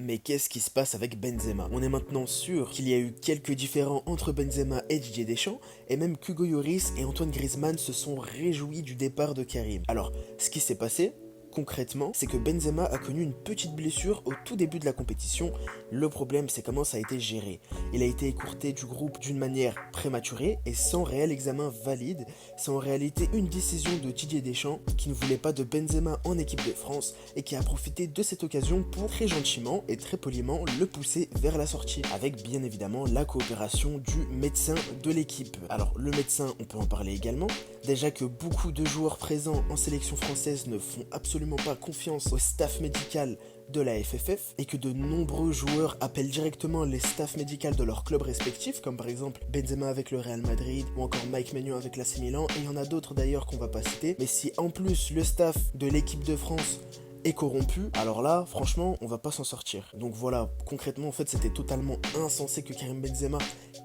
Mais qu'est-ce qui se passe avec Benzema? On est maintenant sûr qu'il y a eu quelques différends entre Benzema et Didier Deschamps, et même qu'Hugo Lloris et Antoine Griezmann se sont réjouis du départ de Karim. Alors, ce qui s'est passé, concrètement, c'est que Benzema a connu une petite blessure au tout début de la compétition. Le problème, c'est comment ça a été géré. Il a été écourté du groupe d'une manière prématurée et sans réel examen valide. C'est en réalité une décision de Didier Deschamps qui ne voulait pas de Benzema en équipe de France et qui a profité de cette occasion pour très gentiment et très poliment le pousser vers la sortie, avec bien évidemment la coopération du médecin de l'équipe. Alors le médecin, on peut en parler également. Déjà que beaucoup de joueurs présents en sélection française ne font absolument pas confiance au staff médical de la FFF et que de nombreux joueurs appellent directement les staffs médicaux de leurs clubs respectifs, comme par exemple Benzema avec le Real Madrid ou encore Mike Maignan avec l'AC Milan, et il y en a d'autres d'ailleurs qu'on va pas citer. Mais si en plus le staff de l'équipe de France est corrompu, alors là, franchement, on va pas s'en sortir. Donc voilà, concrètement, en fait, c'était totalement insensé que Karim Benzema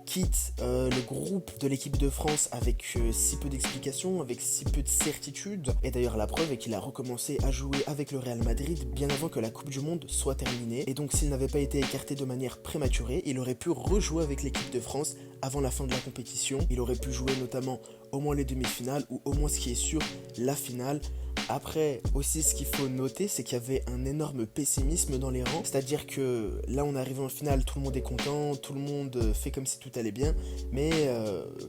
quitte le groupe de l'équipe de France avec si peu d'explications, avec si peu de certitude. Et d'ailleurs, la preuve est qu'il a recommencé à jouer avec le Real Madrid bien avant que la Coupe du Monde soit terminée. Et donc, s'il n'avait pas été écarté de manière prématurée, il aurait pu rejouer avec l'équipe de France avant la fin de la compétition. Il aurait pu jouer notamment au moins les demi-finales ou au moins, ce qui est sûr, la finale. Après, aussi, ce qu'il faut noter, c'est qu'il y avait un énorme pessimisme dans les rangs. C'est-à-dire que là, on arrive en finale, tout le monde est content, tout le monde fait comme si tout allait bien, mais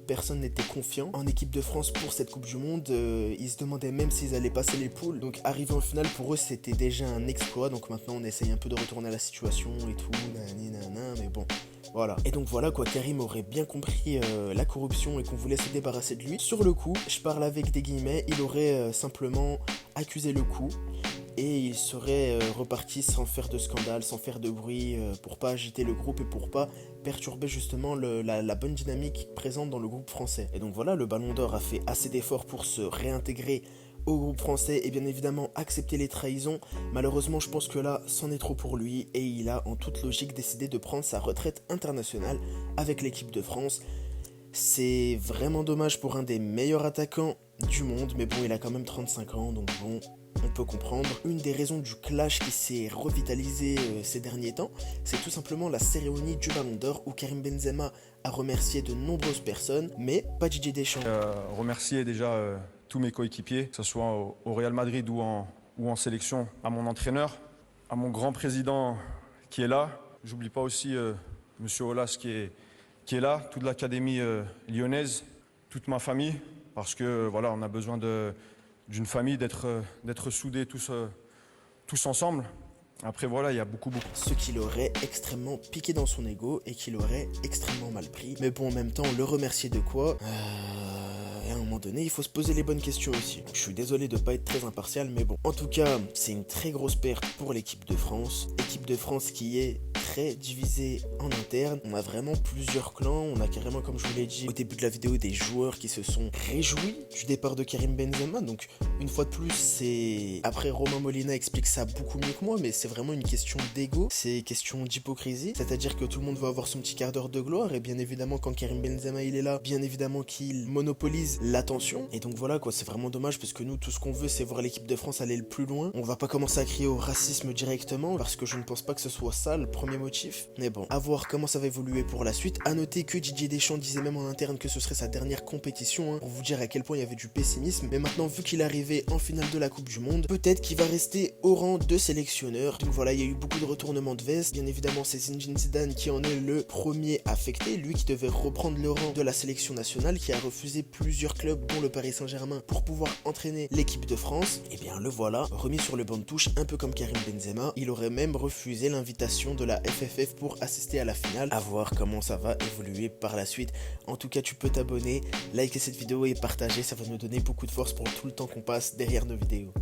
personne n'était confiant en équipe de France pour cette Coupe du Monde. Ils se demandaient même s'ils allaient passer les poules. Donc, arriver en finale, pour eux, c'était déjà un exploit. Donc maintenant, on essaye un peu de retourner à la situation et tout, nanani, nanana, mais bon. Voilà. Et donc voilà quoi, Karim aurait bien compris la corruption et qu'on voulait se débarrasser de lui. Sur le coup, je parle avec des guillemets, il aurait simplement accusé le coup et il serait reparti sans faire de scandale, sans faire de bruit, pour pas agiter le groupe et pour pas perturber justement la bonne dynamique présente dans le groupe français. Et donc voilà, le Ballon d'Or a fait assez d'efforts pour se réintégrer au groupe français et bien évidemment accepter les trahisons. Malheureusement, je pense que là, c'en est trop pour lui et il a en toute logique décidé de prendre sa retraite internationale avec l'équipe de France. C'est vraiment dommage pour un des meilleurs attaquants du monde, mais bon, il a quand même 35 ans, donc bon, on peut comprendre. Une des raisons du clash qui s'est revitalisé ces derniers temps, c'est tout simplement la cérémonie du Ballon d'Or où Karim Benzema a remercié de nombreuses personnes, mais pas Didier Deschamps. Remercier déjà tous mes coéquipiers, que ce soit au Real Madrid ou en sélection, à mon entraîneur, à mon grand président qui est là. J'oublie pas aussi Monsieur Aulas qui est là, toute l'académie lyonnaise, toute ma famille, parce que voilà, on a besoin d'une famille, d'être soudés tous ensemble. Après voilà, il y a beaucoup. Ce qui l'aurait extrêmement piqué dans son ego et qui l'aurait extrêmement mal pris. Mais bon, en même temps, le remercier de quoi et à un moment donné, il faut se poser les bonnes questions aussi. Je suis désolé de pas être très impartial, mais bon. En tout cas, c'est une très grosse perte pour l'équipe de France. Équipe de France qui est très divisée en interne. On a vraiment plusieurs clans. On a carrément, comme je vous l'ai dit au début de la vidéo, des joueurs qui se sont réjouis du départ de Karim Benzema. Donc, une fois de plus, c'est... Après, Romain Molina explique ça beaucoup mieux que moi, mais c'est vraiment une question d'ego. C'est question d'hypocrisie. C'est-à-dire que tout le monde va avoir son petit quart d'heure de gloire. Et bien évidemment, quand Karim Benzema il est là, bien évidemment qu'il monopolise l'attention. Et donc voilà quoi, c'est vraiment dommage parce que nous, tout ce qu'on veut, c'est voir l'équipe de France aller le plus loin. On va pas commencer à crier au racisme directement parce que je ne pense pas que ce soit ça le premier motif. Mais bon, à voir comment ça va évoluer pour la suite. À noter que Didier Deschamps disait même en interne que ce serait sa dernière compétition, pour vous dire à quel point il y avait du pessimisme. Mais maintenant, vu qu'il est arrivé en finale de la Coupe du Monde, peut-être qu'il va rester au rang de sélectionneur. Donc voilà, il y a eu beaucoup de retournements de veste. Bien évidemment, c'est Zinedine Zidane qui en est le premier affecté, lui qui devait reprendre le rang de la sélection nationale, qui a refusé plusieurs clubs, dont le Paris Saint-Germain, pour pouvoir entraîner l'équipe de France. Et bien le voilà, remis sur le banc de touche, un peu comme Karim Benzema. Il aurait même refusé l'invitation de la FFF pour assister à la finale. À voir comment ça va évoluer par la suite. En tout cas, tu peux t'abonner, liker cette vidéo et partager, ça va nous donner beaucoup de force pour tout le temps qu'on passe derrière nos vidéos.